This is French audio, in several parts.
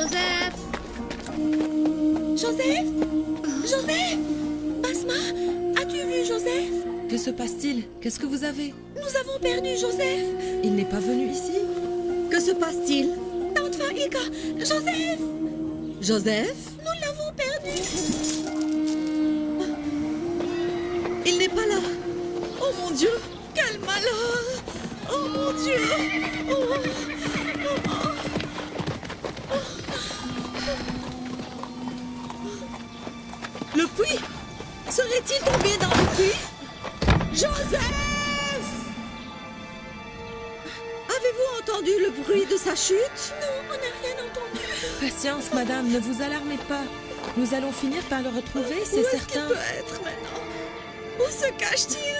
Joseph! Joseph? Joseph? Basma, as-tu vu Joseph? Que se passe-t-il? Qu'est-ce que vous avez? Nous avons perdu Joseph. Il n'est pas venu ici? Que se passe-t-il? Tante Faïka, Joseph! Joseph? Nous l'avons perdu. Il n'est pas là! Oh mon Dieu, quel malheur! Oh mon Dieu! Le puits? Serait-il tombé dans le puits? Joseph! Avez-vous entendu le bruit de sa chute? Non, on n'a rien entendu. Patience, madame, ne vous alarmez pas. Nous allons finir par le retrouver, c'est Où est-ce certain. qu'il peut être maintenant? Où se cache-t-il?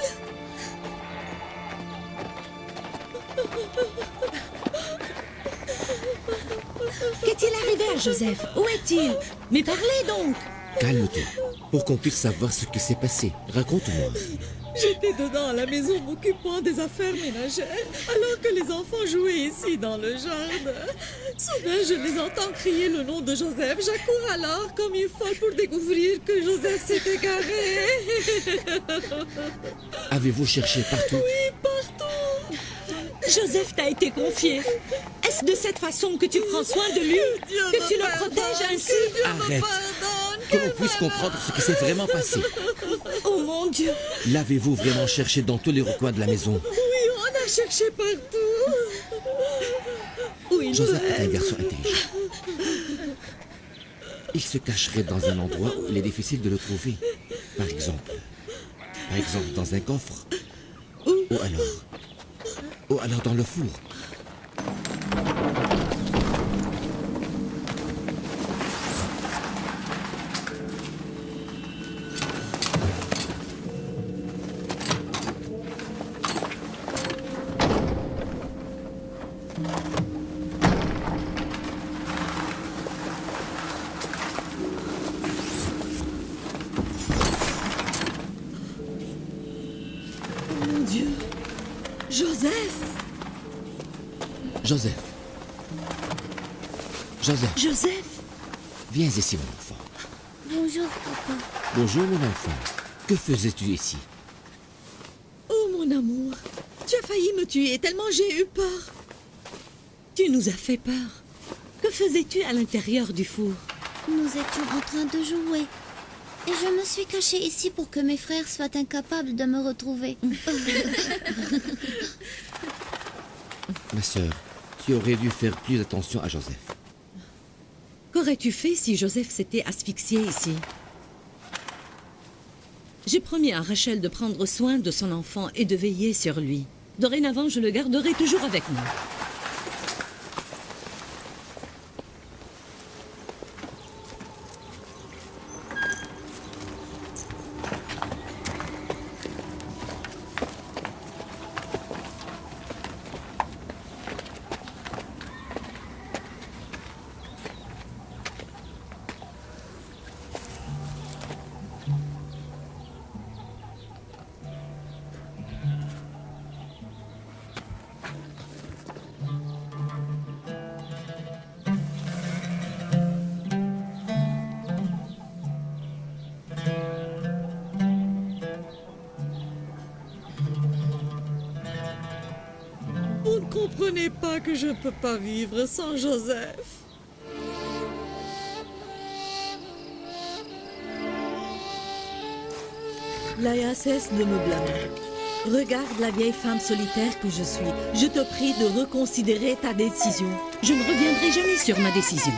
Qu'est-il arrivé à Joseph? Où est-il? Mais parlez donc! Calme-toi, pour qu'on puisse savoir ce qui s'est passé. Raconte-moi. J'étais dedans à la maison m'occupant des affaires ménagères alors que les enfants jouaient ici dans le jardin. Soudain, je les entends crier le nom de Joseph. J'accours alors comme une folle pour découvrir que Joseph s'est égaré. Avez-vous cherché partout? Oui, partout. Joseph t'a été confié. Est-ce de cette façon que tu prends soin de lui? Dieu Que me tu le pardonne, protèges que ainsi? Dieu me Arrête. pardonne, Que l'on quel puisse malheur. comprendre ce qui s'est vraiment passé. Oh mon Dieu! L'avez-vous vraiment cherché dans tous les recoins de la maison? Oui, on a cherché partout. Où il Joseph peut est un être? garçon intelligent. Il se cacherait dans un endroit où il est difficile de le trouver. Par exemple dans un coffre. Ou alors dans le four. Mon Dieu. Joseph. Joseph. Joseph! Viens ici, mon enfant. Bonjour, papa. Bonjour, mon enfant. Que faisais-tu ici? Oh mon amour, tu as failli me tuer tellement j'ai eu peur. Tu nous as fait peur. Que faisais-tu à l'intérieur du four? Nous étions en train de jouer. Et je me suis cachée ici pour que mes frères soient incapables de me retrouver. Ma sœur, tu aurais dû faire plus attention à Joseph. Qu'aurais-tu fait si Joseph s'était asphyxié ici? J'ai promis à Rachel de prendre soin de son enfant et de veiller sur lui. Dorénavant, je le garderai toujours avec moi. Vous ne comprenez pas que je ne peux pas vivre sans Joseph. Laïa, cesse de me blâmer. Regarde la vieille femme solitaire que je suis. Je te prie de reconsidérer ta décision. Je ne reviendrai jamais sur ma décision.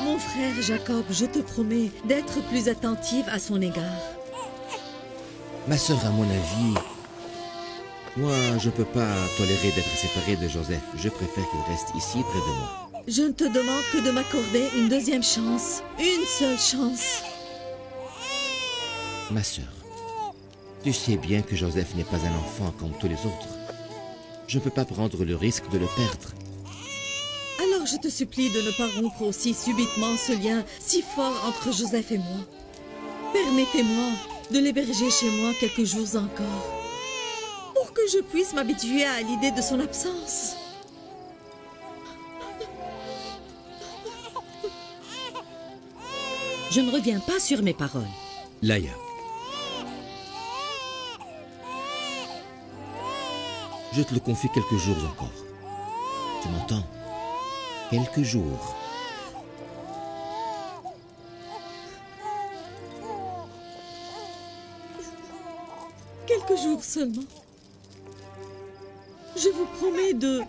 Mon frère Jacob, je te promets d'être plus attentive à son égard. Ma sœur, à mon avis, moi, je ne peux pas tolérer d'être séparé de Joseph. Je préfère qu'il reste ici, près de moi. Je ne te demande que de m'accorder une deuxième chance. Une seule chance. Ma sœur, tu sais bien que Joseph n'est pas un enfant comme tous les autres. Je ne peux pas prendre le risque de le perdre. Alors je te supplie de ne pas rompre aussi subitement ce lien si fort entre Joseph et moi. Permettez-moi de l'héberger chez moi quelques jours encore, pour que je puisse m'habituer à l'idée de son absence. Je ne reviens pas sur mes paroles. Laïa. Je te le confie quelques jours encore. Tu m'entends? Quelques jours. Quelques jours seulement. Je vous promets de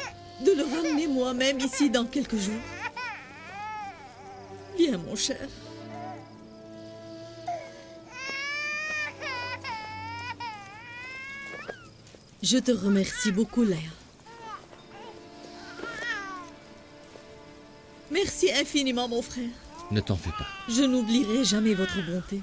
le ramener moi-même ici dans quelques jours. Viens, mon cher. Je te remercie beaucoup, Léa. Merci infiniment, mon frère. Ne t'en fais pas. Je n'oublierai jamais votre bonté.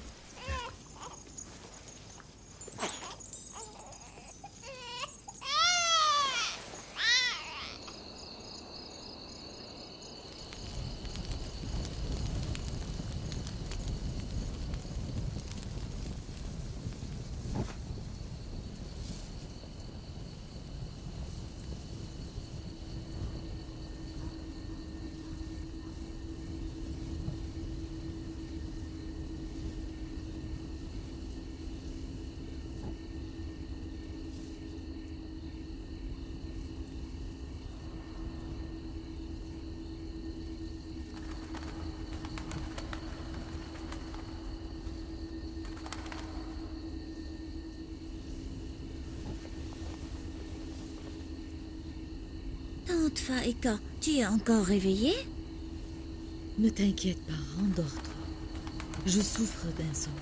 Tante Faïka, tu es encore réveillée? Ne t'inquiète pas, endors-toi. Je souffre d'insomnie.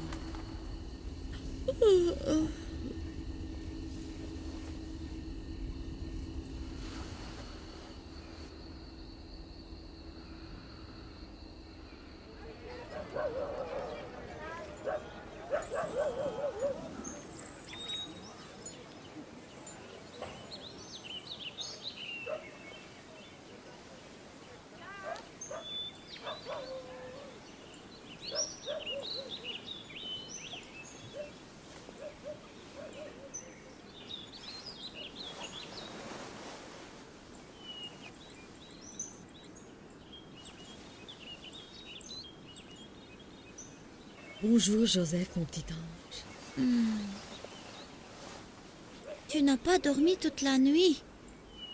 Bonjour, Joseph, mon petit ange. Tu n'as pas dormi toute la nuit.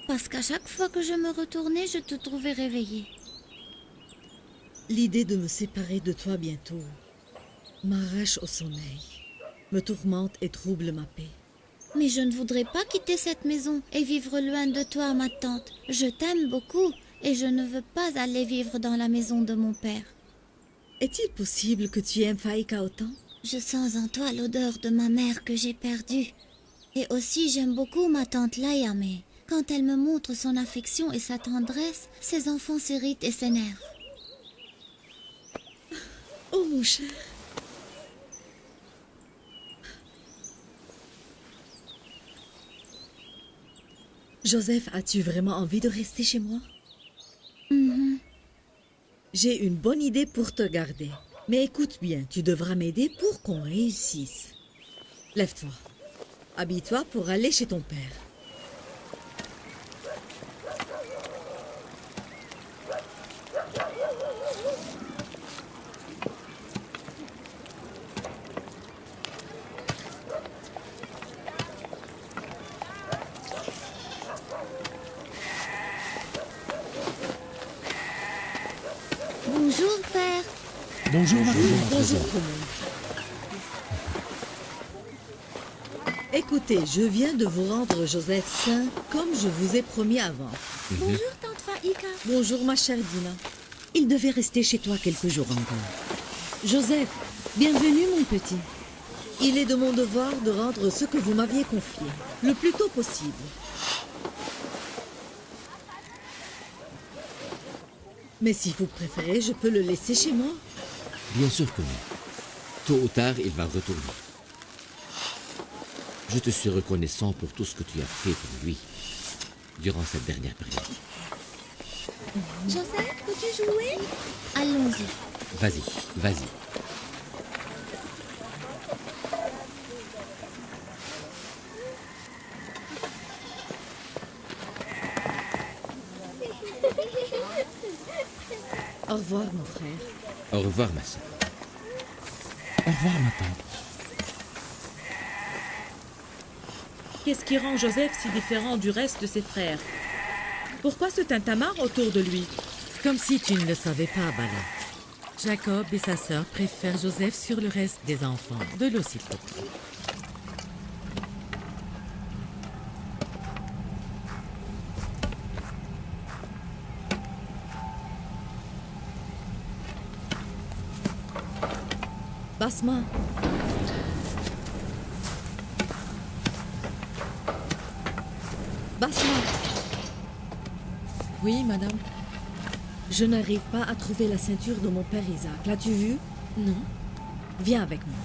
Parce qu'à chaque fois que je me retournais, je te trouvais réveillée. L'idée de me séparer de toi bientôt m'arrache au sommeil, me tourmente et trouble ma paix. Mais je ne voudrais pas quitter cette maison et vivre loin de toi, ma tante. Je t'aime beaucoup et je ne veux pas aller vivre dans la maison de mon père. Est-il possible que tu aimes Faïka autant? Je sens en toi l'odeur de ma mère que j'ai perdue. Et aussi j'aime beaucoup ma tante Laïa, mais quand elle me montre son affection et sa tendresse, ses enfants s'irritent et s'énervent. Oh, mon cher. Joseph, as-tu vraiment envie de rester chez moi? J'ai une bonne idée pour te garder. Mais écoute bien, tu devras m'aider pour qu'on réussisse. Lève-toi. Habille-toi pour aller chez ton père. Bonjour, père. Bonjour, Marie. Bonjour tout le monde. Écoutez, je viens de vous rendre Joseph sain comme je vous ai promis avant. Bonjour, tante Faïka. Bonjour ma chère Dina. Il devait rester chez toi quelques jours encore. Joseph, bienvenue mon petit. Il est de mon devoir de rendre ce que vous m'aviez confié, le plus tôt possible. Mais si vous préférez, je peux le laisser chez moi. Bien sûr que non. Tôt ou tard, il va retourner. Je te suis reconnaissant pour tout ce que tu as fait pour lui durant cette dernière période. Joseph, peux-tu jouer? Allons-y. Vas-y, vas-y. Au revoir, mon frère. Au revoir, ma sœur. Au revoir, ma tante. Qu'est-ce qui rend Joseph si différent du reste de ses frères? Pourquoi ce tintamarre autour de lui? Comme si tu ne le savais pas, Bala. Jacob et sa sœur préfèrent Joseph sur le reste des enfants de l'aussitôt. Basma. Basma. Oui, madame. Je n'arrive pas à trouver la ceinture de mon père Isaac. L'as-tu vue? Non. Viens avec moi.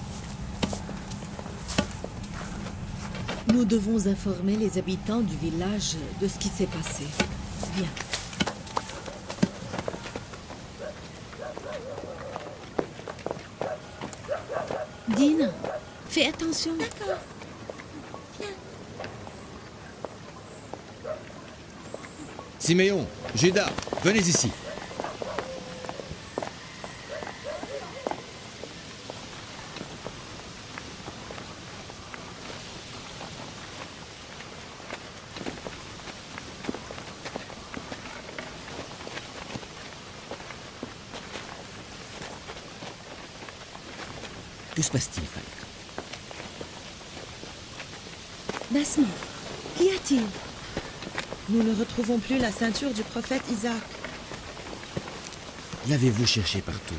Nous devons informer les habitants du village de ce qui s'est passé. Viens. Dina, fais attention. D'accord. Siméon, Judas, venez ici. Que se passe-t-il, Faïka? Basma, qu'y a-t-il? Nous ne retrouvons plus la ceinture du prophète Isaac. L'avez-vous cherché partout?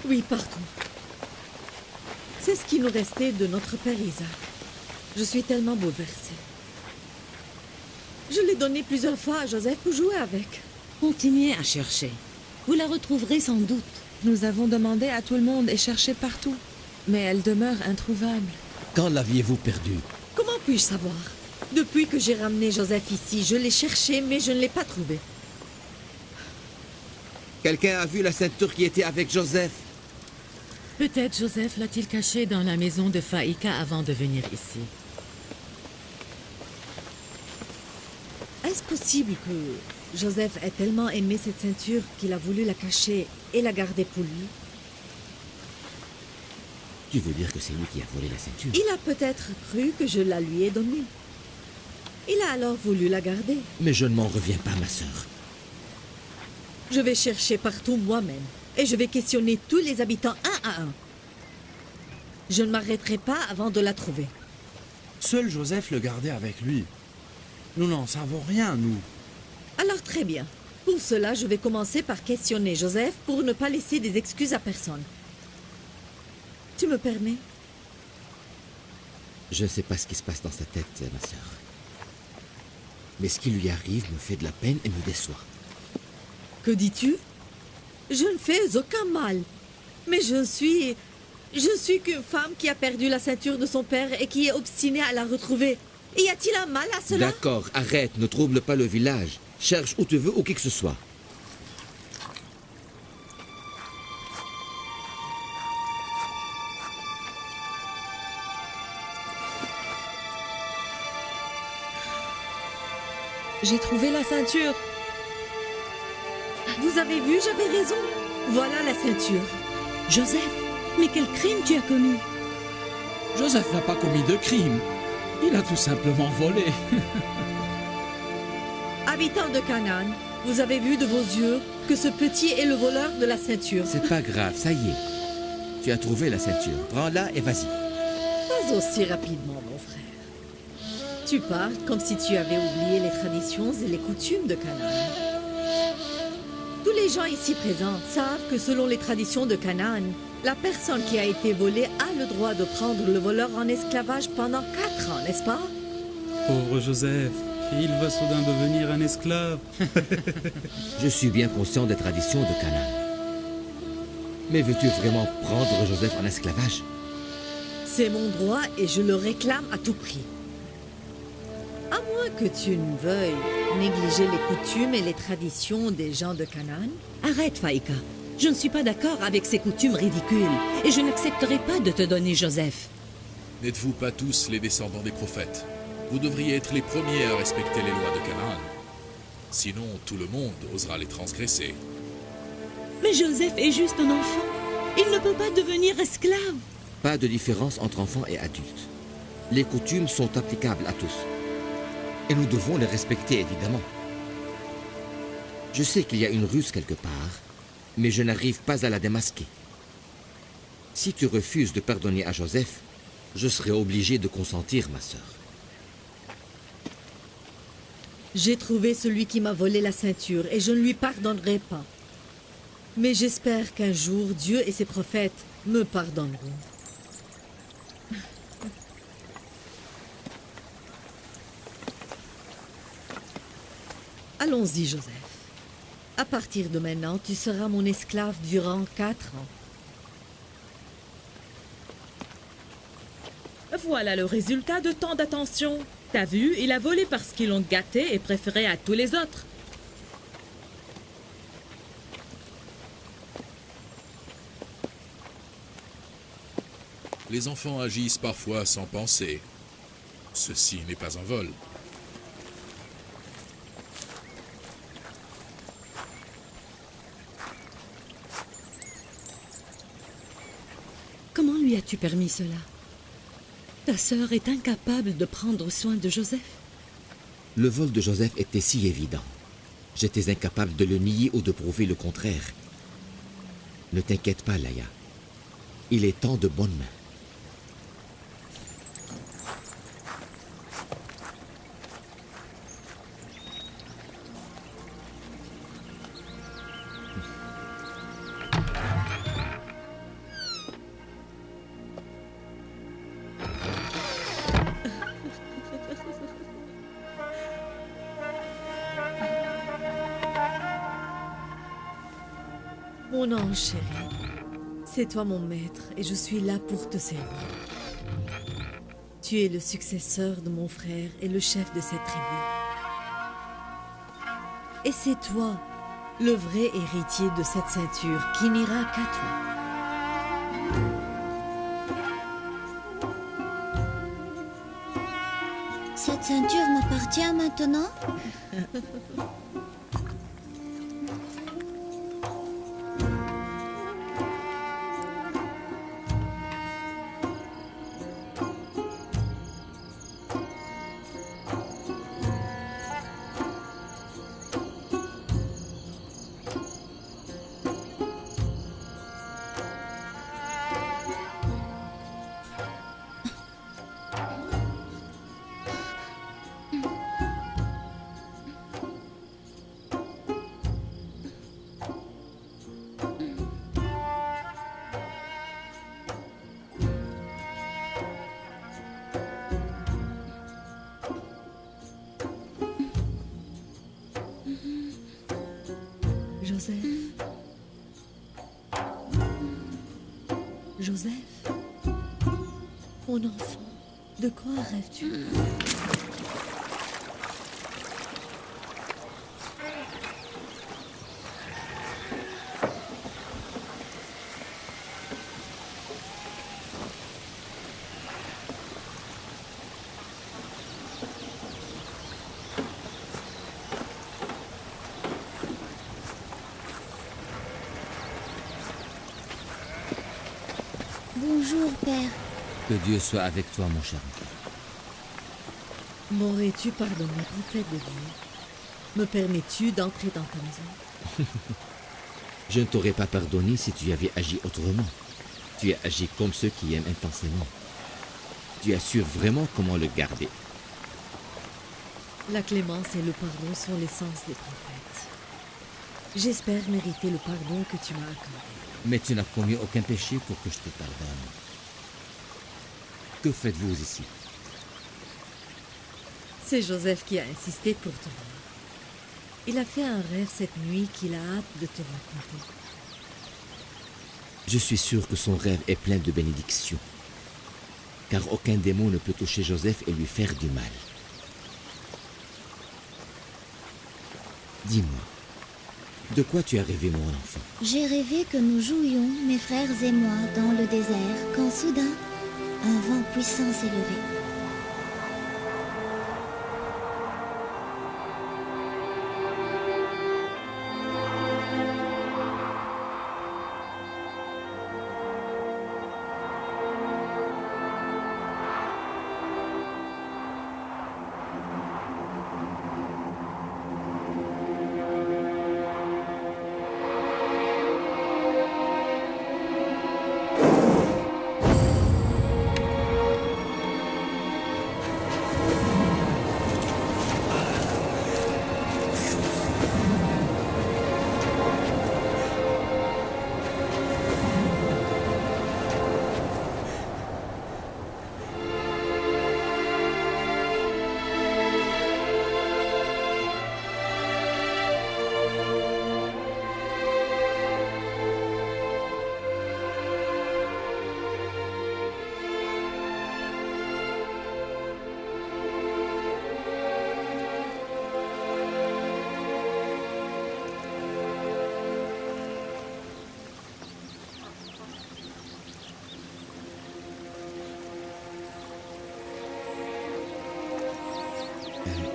Oui, partout. C'est ce qui nous restait de notre père Isaac. Je suis tellement bouleversée. Je l'ai donné plusieurs fois à Joseph pour jouer avec. Continuez à chercher. Vous la retrouverez sans doute. Nous avons demandé à tout le monde et cherché partout. Mais elle demeure introuvable. Quand l'aviez-vous perdue? Comment puis-je savoir? Depuis que j'ai ramené Joseph ici, je l'ai cherché, mais je ne l'ai pas trouvé. Quelqu'un a vu la ceinture qui était avec Joseph? Peut-être Joseph l'a-t-il cachée dans la maison de Faïka avant de venir ici. Est-ce possible que Joseph ait tellement aimé cette ceinture qu'il a voulu la cacher et la garder pour lui? Tu veux dire que c'est lui qui a volé la ceinture? Il a peut-être cru que je la lui ai donnée. Il a alors voulu la garder. Mais je ne m'en reviens pas, ma sœur. Je vais chercher partout moi-même. Et je vais questionner tous les habitants un à un. Je ne m'arrêterai pas avant de la trouver. Seul Joseph le gardait avec lui. Nous n'en savons rien, nous. Alors très bien. Pour cela, je vais commencer par questionner Joseph pour ne pas laisser des excuses à personne. Tu me permets? Je ne sais pas ce qui se passe dans sa tête, ma sœur. Mais ce qui lui arrive me fait de la peine et me déçoit. Que dis-tu? Je ne fais aucun mal. Mais je ne suis qu'une femme qui a perdu la ceinture de son père et qui est obstinée à la retrouver. Y a-t-il un mal à cela? D'accord, arrête, ne trouble pas le village. Cherche où tu veux ou qui que ce soit. J'ai trouvé la ceinture. Vous avez vu, j'avais raison. Voilà la ceinture. Joseph, mais quel crime tu as commis? Joseph n'a pas commis de crime. Il a tout simplement volé. Habitants de Canaan, vous avez vu de vos yeux que ce petit est le voleur de la ceinture. C'est pas grave, ça y est. Tu as trouvé la ceinture. Prends-la et vas-y. Pas aussi rapidement, mon frère. Tu parles comme si tu avais oublié les traditions et les coutumes de Canaan. Tous les gens ici présents savent que selon les traditions de Canaan, la personne qui a été volée a le droit de prendre le voleur en esclavage pendant 4 ans, n'est-ce pas? Pauvre Joseph, il va soudain devenir un esclave. Je suis bien conscient des traditions de Canaan. Mais veux-tu vraiment prendre Joseph en esclavage? C'est mon droit et je le réclame à tout prix. À moins que tu ne veuilles négliger les coutumes et les traditions des gens de Canaan. Arrête, Faïka. Je ne suis pas d'accord avec ces coutumes ridicules et je n'accepterai pas de te donner Joseph. N'êtes-vous pas tous les descendants des prophètes? Vous devriez être les premiers à respecter les lois de Canaan. Sinon, tout le monde osera les transgresser. Mais Joseph est juste un enfant. Il ne peut pas devenir esclave. Pas de différence entre enfants et adultes. Les coutumes sont applicables à tous. Et nous devons les respecter, évidemment. Je sais qu'il y a une ruse quelque part, mais je n'arrive pas à la démasquer. Si tu refuses de pardonner à Joseph, je serai obligé de consentir, ma sœur. J'ai trouvé celui qui m'a volé la ceinture et je ne lui pardonnerai pas. Mais j'espère qu'un jour, Dieu et ses prophètes me pardonneront. Allons-y, Joseph. À partir de maintenant, tu seras mon esclave durant 4 ans. Voilà le résultat de tant d'attention. T'as vu, il a volé parce qu'ils l'ont gâté et préféré à tous les autres. Les enfants agissent parfois sans penser. Ceci n'est pas un vol. Comment lui as-tu permis cela? Ta sœur est incapable de prendre soin de Joseph. Le vol de Joseph était si évident. J'étais incapable de le nier ou de prouver le contraire. Ne t'inquiète pas, Laïa. Il est temps de bonnes mains. Mon ange chéri, c'est toi mon maître et je suis là pour te servir. Tu es le successeur de mon frère et le chef de cette tribu. Et c'est toi, le vrai héritier de cette ceinture qui n'ira qu'à toi. Cette ceinture m'appartient maintenant? Joseph. Joseph. Mon enfant, de quoi rêves-tu? Bonjour, Père. Que Dieu soit avec toi, mon cher enfant. M'aurais-tu pardonné, prophète de Dieu? Me permets-tu d'entrer dans ta maison? Je ne t'aurais pas pardonné si tu avais agi autrement. Tu as agi comme ceux qui aiment intensément. Tu as su vraiment comment le garder. La clémence et le pardon sont l'essence des prophètes. J'espère mériter le pardon que tu m'as accordé. Mais tu n'as commis aucun péché pour que je te pardonne. Que faites-vous ici? C'est Joseph qui a insisté pour te voir. Il a fait un rêve cette nuit qu'il a hâte de te raconter. Je suis sûr que son rêve est plein de bénédictions. Car aucun démon ne peut toucher Joseph et lui faire du mal. Dis-moi, de quoi tu as rêvé, mon enfant? J'ai rêvé que nous jouions, mes frères et moi, dans le désert, quand soudain, un vent puissant s'est levé.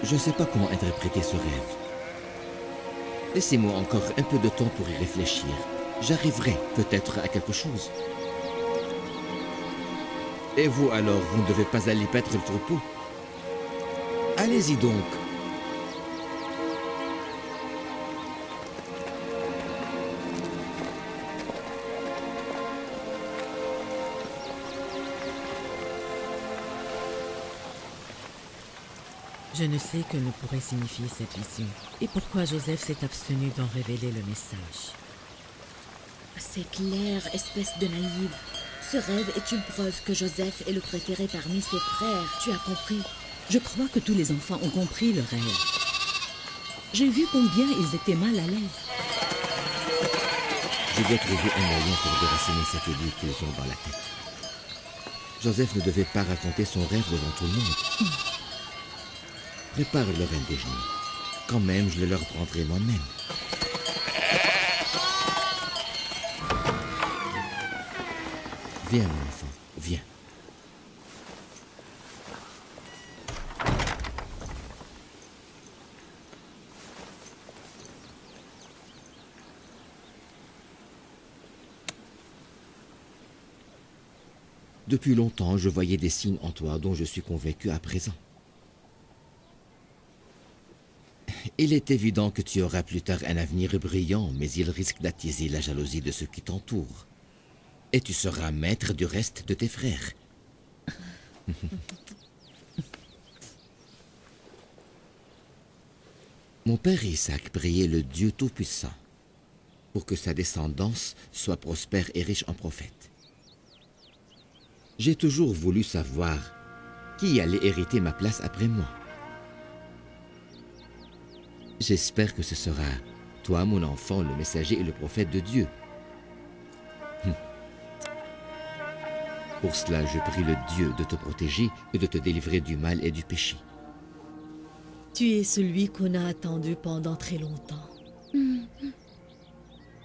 Je ne sais pas comment interpréter ce rêve. Laissez-moi encore un peu de temps pour y réfléchir. J'arriverai peut-être à quelque chose. Et vous alors, vous ne devez pas aller paître le troupeau? Allez-y donc. Je ne sais que ne pourrait signifier cette vision et pourquoi Joseph s'est abstenu d'en révéler le message. C'est clair, espèce de naïve. Ce rêve est une preuve que Joseph est le préféré parmi ses frères. Tu as compris? Je crois que tous les enfants ont compris le rêve. J'ai vu combien ils étaient mal à l'aise. Je dois trouver un moyen pour déraciner cette idée qu'ils ont dans la tête. Joseph ne devait pas raconter son rêve devant tout le monde. Prépare-leur un déjeuner. Quand même, je le leur prendrai moi-même. Viens, mon enfant, viens. Depuis longtemps, je voyais des signes en toi dont je suis convaincu à présent. Il est évident que tu auras plus tard un avenir brillant, mais il risque d'attiser la jalousie de ceux qui t'entourent. Et tu seras maître du reste de tes frères. Mon père Isaac priait le Dieu Tout-Puissant pour que sa descendance soit prospère et riche en prophètes. J'ai toujours voulu savoir qui allait hériter ma place après moi. J'espère que ce sera toi, mon enfant, le messager et le prophète de Dieu. Pour cela, je prie le Dieu de te protéger et de te délivrer du mal et du péché. Tu es celui qu'on a attendu pendant très longtemps.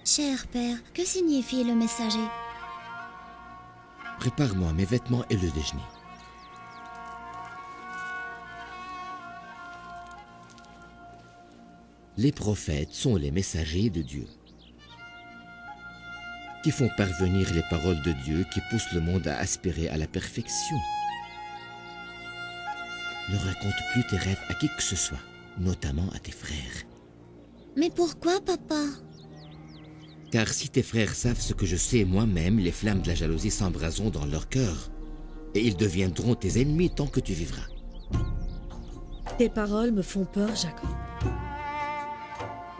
Cher père, que signifie le messager? Prépare-moi mes vêtements et le déjeuner. Les prophètes sont les messagers de Dieu, qui font parvenir les paroles de Dieu qui poussent le monde à aspirer à la perfection. Ne raconte plus tes rêves à qui que ce soit, notamment à tes frères. Mais pourquoi, papa? Car si tes frères savent ce que je sais moi-même, les flammes de la jalousie s'embraseront dans leur cœur, et ils deviendront tes ennemis tant que tu vivras. Tes paroles me font peur, Jacob.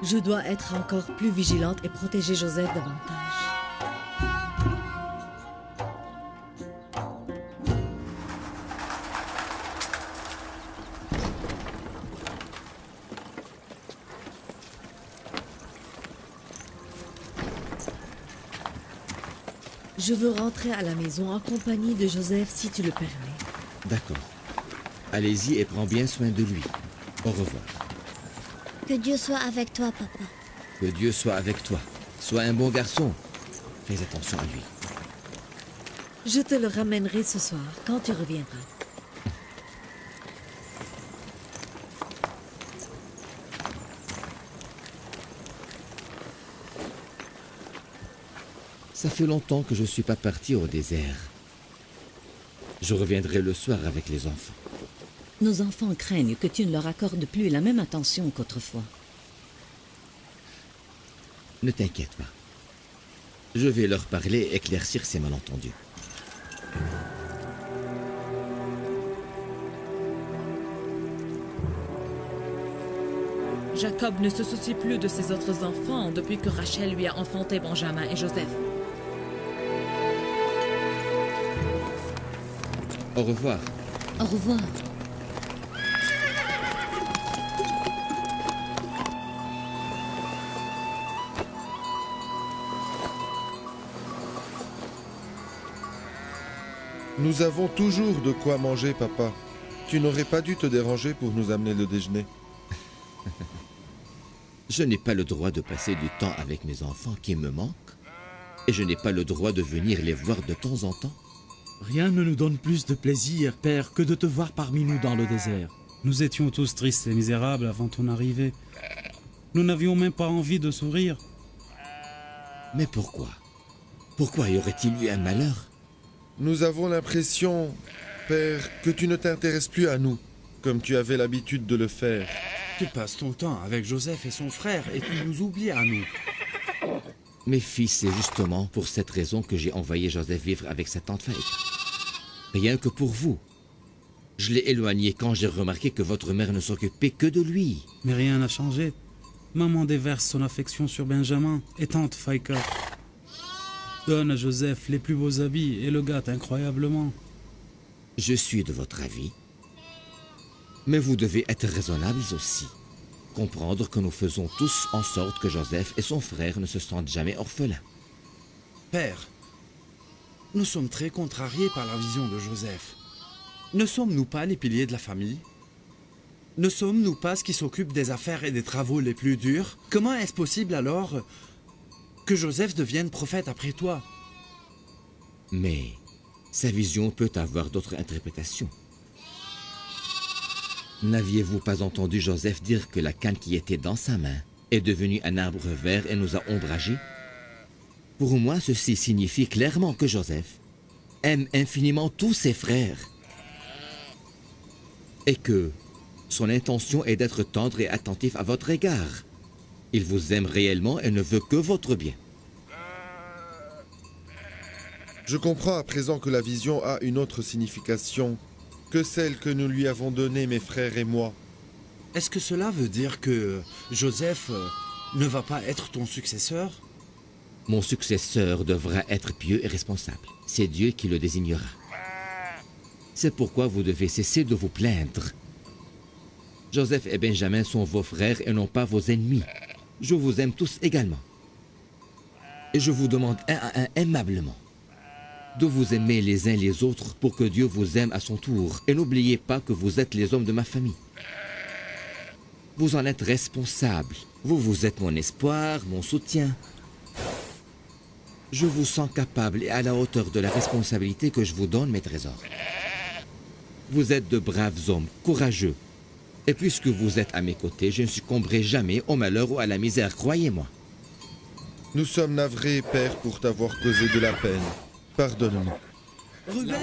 Je dois être encore plus vigilante et protéger Joseph davantage. Je veux rentrer à la maison en compagnie de Joseph si tu le permets. D'accord. Allez-y et prends bien soin de lui. Au revoir. Que Dieu soit avec toi, papa. Que Dieu soit avec toi. Sois un bon garçon. Fais attention à lui. Je te le ramènerai ce soir, quand tu reviendras. Ça fait longtemps que je ne suis pas parti au désert. Je reviendrai le soir avec les enfants. Nos enfants craignent que tu ne leur accordes plus la même attention qu'autrefois. Ne t'inquiète pas. Je vais leur parler et éclaircir ces malentendus. Jacob ne se soucie plus de ses autres enfants depuis que Rachel lui a enfanté Benjamin et Joseph. Au revoir. Au revoir. Nous avons toujours de quoi manger, papa. Tu n'aurais pas dû te déranger pour nous amener le déjeuner. Je n'ai pas le droit de passer du temps avec mes enfants qui me manquent. Et je n'ai pas le droit de venir les voir de temps en temps. Rien ne nous donne plus de plaisir, Père, que de te voir parmi nous dans le désert. Nous étions tous tristes et misérables avant ton arrivée. Nous n'avions même pas envie de sourire. Mais pourquoi? Pourquoi y aurait-il eu un malheur? Nous avons l'impression, Père, que tu ne t'intéresses plus à nous, comme tu avais l'habitude de le faire. Tu passes ton temps avec Joseph et son frère et tu nous oublies à nous. Mes fils, c'est justement pour cette raison que j'ai envoyé Joseph vivre avec sa tante Faïka. Rien que pour vous. Je l'ai éloigné quand j'ai remarqué que votre mère ne s'occupait que de lui. Mais rien n'a changé. Maman déverse son affection sur Benjamin et tante Faïka donne à Joseph les plus beaux habits et le gâte incroyablement. Je suis de votre avis. Mais vous devez être raisonnables aussi. Comprendre que nous faisons tous en sorte que Joseph et son frère ne se sentent jamais orphelins. Père, nous sommes très contrariés par la vision de Joseph. Ne sommes-nous pas les piliers de la famille? Ne sommes-nous pas ceux qui s'occupent des affaires et des travaux les plus durs? Comment est-ce possible alors que Joseph devienne prophète après toi? Mais sa vision peut avoir d'autres interprétations. N'aviez-vous pas entendu Joseph dire que la canne qui était dans sa main est devenue un arbre vert et nous a ombragés? Pour moi, ceci signifie clairement que Joseph aime infiniment tous ses frères et que son intention est d'être tendre et attentif à votre égard. Il vous aime réellement et ne veut que votre bien. Je comprends à présent que la vision a une autre signification que celle que nous lui avons donnée, mes frères et moi. Est-ce que cela veut dire que Joseph ne va pas être ton successeur? Mon successeur devra être pieux et responsable. C'est Dieu qui le désignera. C'est pourquoi vous devez cesser de vous plaindre. Joseph et Benjamin sont vos frères et non pas vos ennemis. Je vous aime tous également. Et je vous demande un à un aimablement de vous aimer les uns les autres pour que Dieu vous aime à son tour. Et n'oubliez pas que vous êtes les hommes de ma famille. Vous en êtes responsables. Vous êtes mon espoir, mon soutien. Je vous sens capable et à la hauteur de la responsabilité que je vous donne, mes trésors. Vous êtes de braves hommes, courageux. Et puisque vous êtes à mes côtés, je ne succomberai jamais au malheur ou à la misère, croyez-moi. Nous sommes navrés, Père, pour t'avoir causé de la peine. Pardonne-nous. Ruben,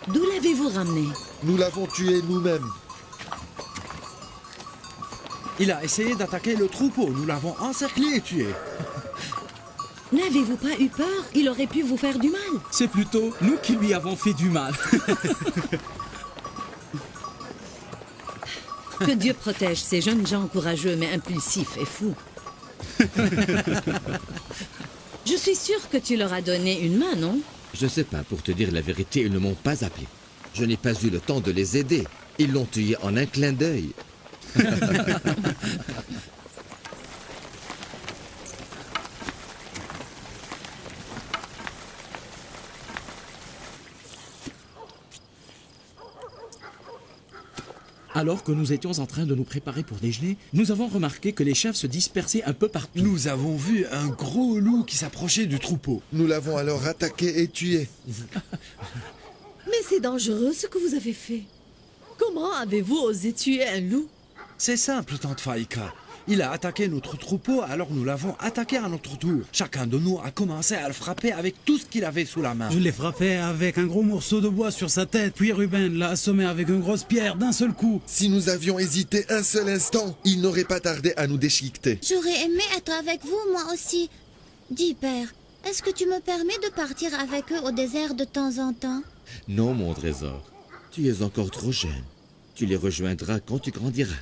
D'où l'avez-vous ramené? Nous l'avons tué nous-mêmes. il a essayé d'attaquer le troupeau. Nous l'avons encerclé et tué. N'avez-vous pas eu peur? Il aurait pu vous faire du mal. C'est plutôt nous qui lui avons fait du mal. Que Dieu protège ces jeunes gens courageux mais impulsifs et fous. Je suis sûre que tu leur as donné une main, non? Je ne sais pas, pour te dire la vérité, ils ne m'ont pas appelé. Je n'ai pas eu le temps de les aider. Ils l'ont tué en un clin d'œil. Alors que nous étions en train de nous préparer pour déjeuner, nous avons remarqué que les chèvres se dispersaient un peu partout. Nous avons vu un gros loup qui s'approchait du troupeau. Nous l'avons alors attaqué et tué. Mais c'est dangereux ce que vous avez fait. Comment avez-vous osé tuer un loup? C'est simple, tante Faïka. Il a attaqué notre troupeau, alors nous l'avons attaqué à notre tour. Chacun de nous a commencé à le frapper avec tout ce qu'il avait sous la main. Je l'ai frappé avec un gros morceau de bois sur sa tête, puis Ruben l'a assommé avec une grosse pierre d'un seul coup. Si nous avions hésité un seul instant, il n'aurait pas tardé à nous déchiqueter. J'aurais aimé être avec vous, moi aussi. Dis, Père, Est-ce que tu me permets de partir avec eux au désert de temps en temps? Non, mon trésor. Tu es encore trop jeune. Tu les rejoindras quand tu grandiras.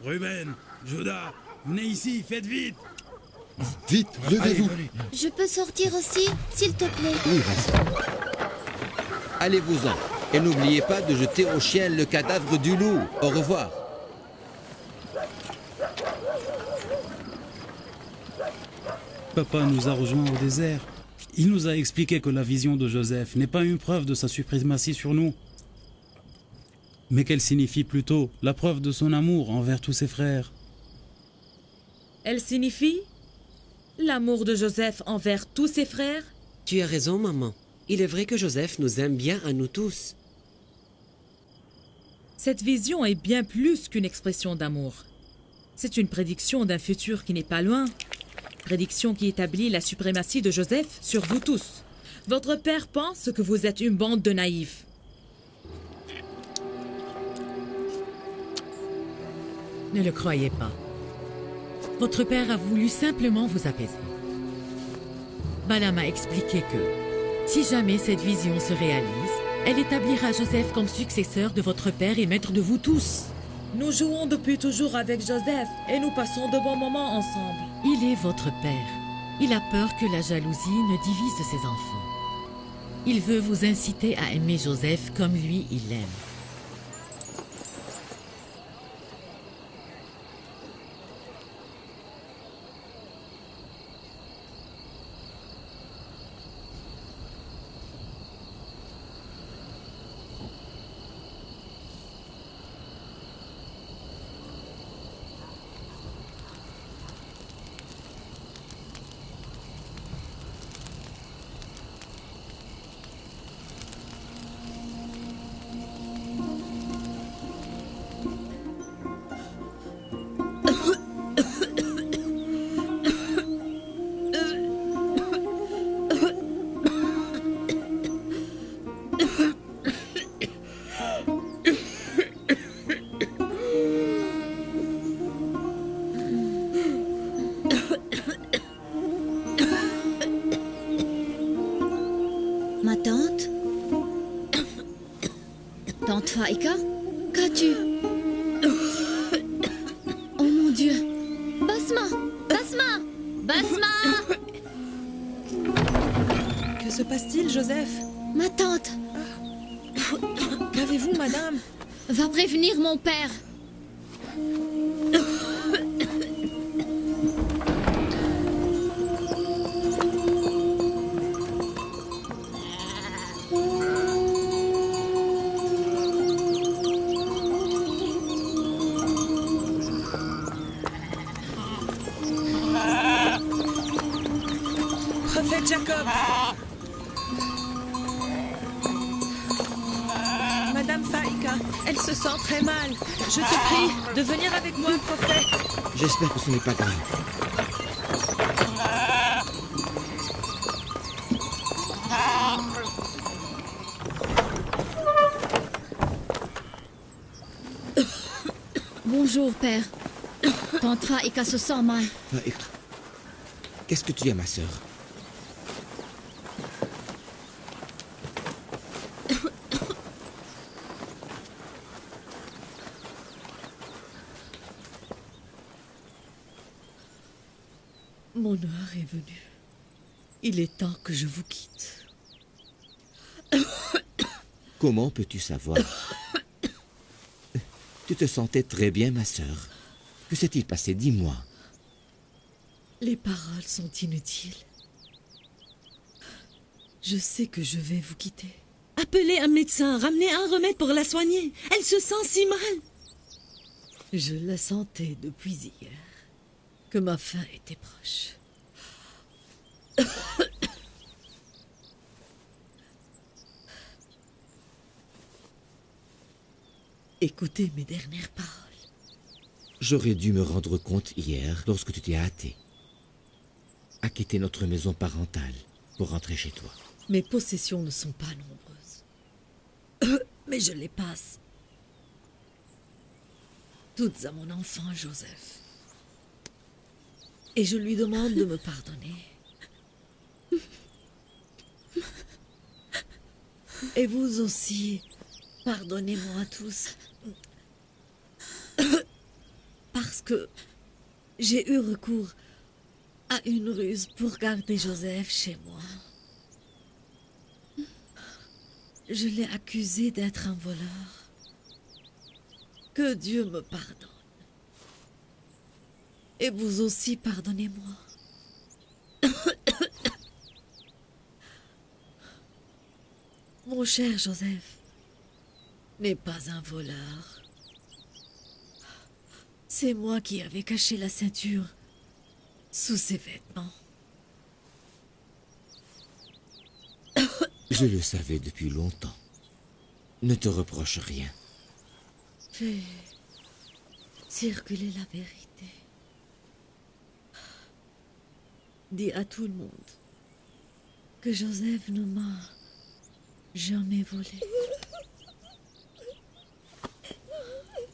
Ruben, Judas, venez ici, faites vite. Vite, levez-vous. Je peux sortir aussi, s'il te plaît? Oui, vas-y. Allez-vous-en. Et n'oubliez pas de jeter au chien le cadavre du loup. Au revoir. Papa nous a rejoints au désert. Il nous a expliqué que la vision de Joseph n'est pas une preuve de sa suprématie sur nous, mais qu'elle signifie plutôt la preuve de son amour envers tous ses frères. Elle signifie l'amour de Joseph envers tous ses frères? Tu as raison, maman. Il est vrai que Joseph nous aime bien à nous tous. Cette vision est bien plus qu'une expression d'amour. C'est une prédiction d'un futur qui n'est pas loin. Prédiction qui établit la suprématie de Joseph sur vous tous. Votre père pense que vous êtes une bande de naïfs. Ne le croyez pas. Votre père a voulu simplement vous apaiser. Balaam a expliqué que, si jamais cette vision se réalise, elle établira Joseph comme successeur de votre père et maître de vous tous. Nous jouons depuis toujours avec Joseph et nous passons de bons moments ensemble. Il est votre père. Il a peur que la jalousie ne divise ses enfants. Il veut vous inciter à aimer Joseph comme lui, il l'aime. Ma tante? Tante Faïka? Qu'as-tu? Oh mon Dieu! Basma! Basma! Basma! Que se passe-t-il, Joseph? Ma tante! Qu'avez-vous, madame? Va prévenir mon père! Prophète Jacob! Madame Faïka, elle se sent très mal. Je te prie de venir avec moi, prophète. J'espère que ce n'est pas grave. Bonjour, père. Tante Faïka se sent mal. Faïka, qu'est-ce que tu as, ma sœur? Mon heure est venue. Il est temps que je vous quitte. Comment peux-tu savoir? Tu te sentais très bien, ma sœur. Que s'est-il passé? Dis-moi. Les paroles sont inutiles. Je sais que je vais vous quitter. Appelez un médecin, ramenez un remède pour la soigner. Elle se sent si mal. Je la sentais depuis hier, que ma fin était proche. Écoutez mes dernières paroles. J'aurais dû me rendre compte hier, lorsque tu t'es hâté à quitter notre maison parentale pour rentrer chez toi. Mes possessions ne sont pas nombreuses. Mais je les passe toutes à mon enfant Joseph. Et je lui demande de me pardonner Et vous aussi, pardonnez-moi tous. Parce que j'ai eu recours à une ruse pour garder Joseph chez moi. Je l'ai accusé d'être un voleur. Que Dieu me pardonne. Et vous aussi, pardonnez-moi. Mon cher Joseph n'est pas un voleur. C'est moi qui avais caché la ceinture sous ses vêtements. Je le savais depuis longtemps. Ne te reproche rien. Fais circuler la vérité. Dis à tout le monde que Joseph ne m'a jamais volé.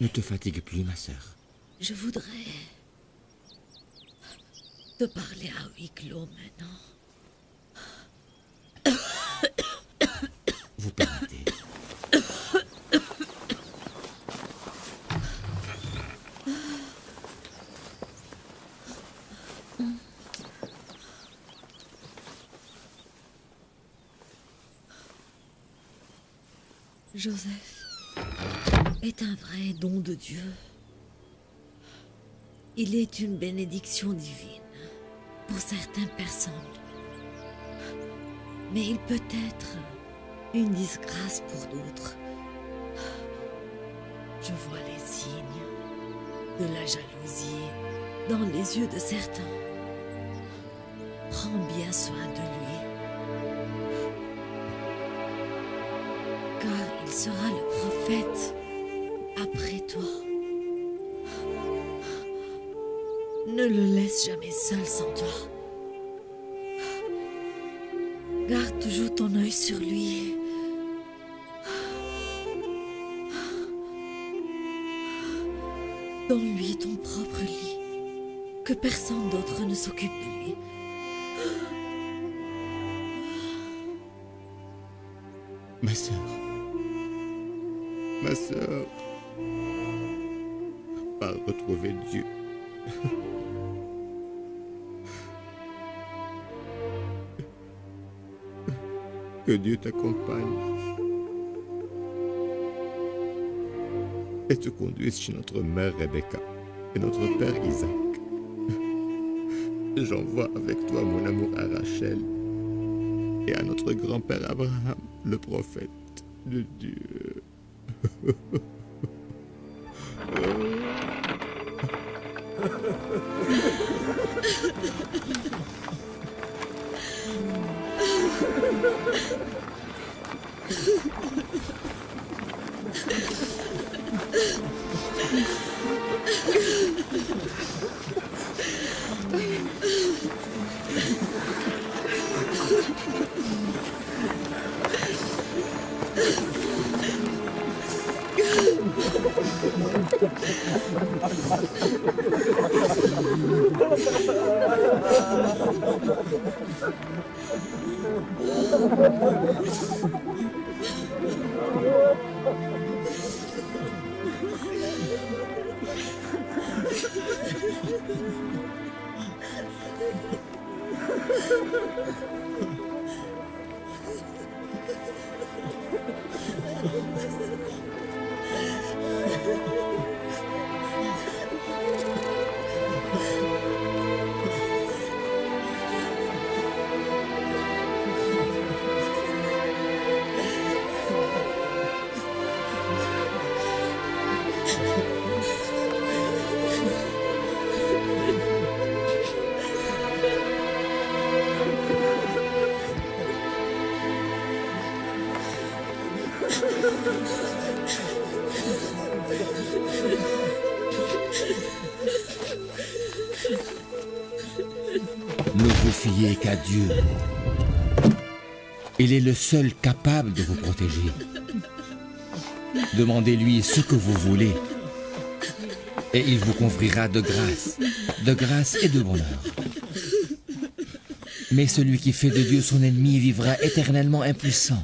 Ne te fatigue plus, ma sœur. Je voudrais te parler à huis clos maintenant. Vous permettez. Joseph est un vrai don de Dieu. Il est une bénédiction divine pour certaines personnes. Mais il peut être une disgrâce pour d'autres. Je vois les signes de la jalousie dans les yeux de certains. Prends bien soin de lui. Car il sera le prophète après toi. Ne le laisse jamais seul sans toi. Garde toujours ton œil sur lui. Donne-lui ton propre lit. Que personne d'autre ne s'occupe de lui. Ma sœur. Ma sœur. Va retrouver Dieu. Que Dieu t'accompagne et te conduise chez notre mère Rebecca et notre père Isaac. J'envoie avec toi mon amour à Rachel et à notre grand-père Abraham, le prophète de Dieu. Ne vous fiez qu'à Dieu. Il est le seul capable de vous protéger. Demandez-lui ce que vous voulez et il vous conférera de grâce et de bonheur. Mais celui qui fait de Dieu son ennemi vivra éternellement impuissant,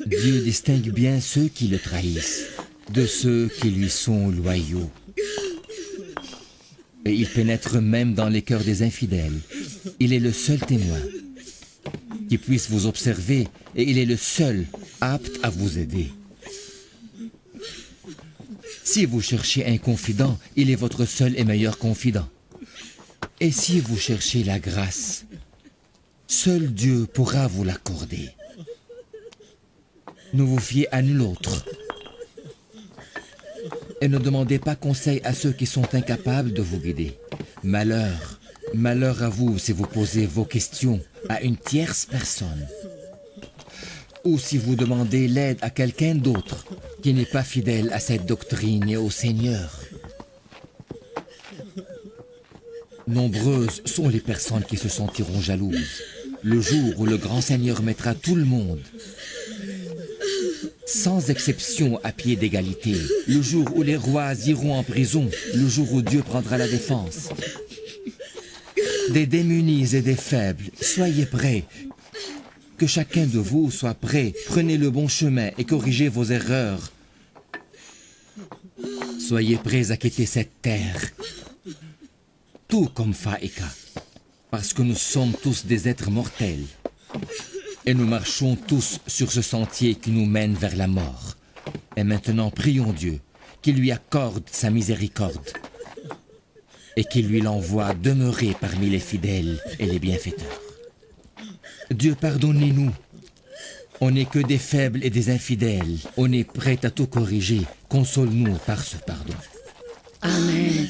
Dieu distingue bien ceux qui le trahissent de ceux qui lui sont loyaux. Et il pénètre même dans les cœurs des infidèles. Il est le seul témoin qui puisse vous observer et il est le seul apte à vous aider. Si vous cherchez un confident, il est votre seul et meilleur confident. Et si vous cherchez la grâce, seul Dieu pourra vous l'accorder. Ne vous fiez à nul autre. Et ne demandez pas conseil à ceux qui sont incapables de vous guider. Malheur, malheur à vous si vous posez vos questions à une tierce personne. Ou si vous demandez l'aide à quelqu'un d'autre qui n'est pas fidèle à cette doctrine et au Seigneur. Nombreuses sont les personnes qui se sentiront jalouses le jour où le grand Seigneur mettra tout le monde, sans exception, à pied d'égalité, le jour où les rois iront en prison, le jour où Dieu prendra la défense. Des démunis et des faibles, soyez prêts. Que chacun de vous soit prêt, prenez le bon chemin et corrigez vos erreurs. Soyez prêts à quitter cette terre, tout comme Faïka, parce que nous sommes tous des êtres mortels. Et nous marchons tous sur ce sentier qui nous mène vers la mort. Et maintenant, prions Dieu qu'il lui accorde sa miséricorde et qu'il lui l'envoie demeurer parmi les fidèles et les bienfaiteurs. Dieu, pardonnez-nous. On n'est que des faibles et des infidèles. On est prêt à tout corriger. Console-nous par ce pardon. Amen.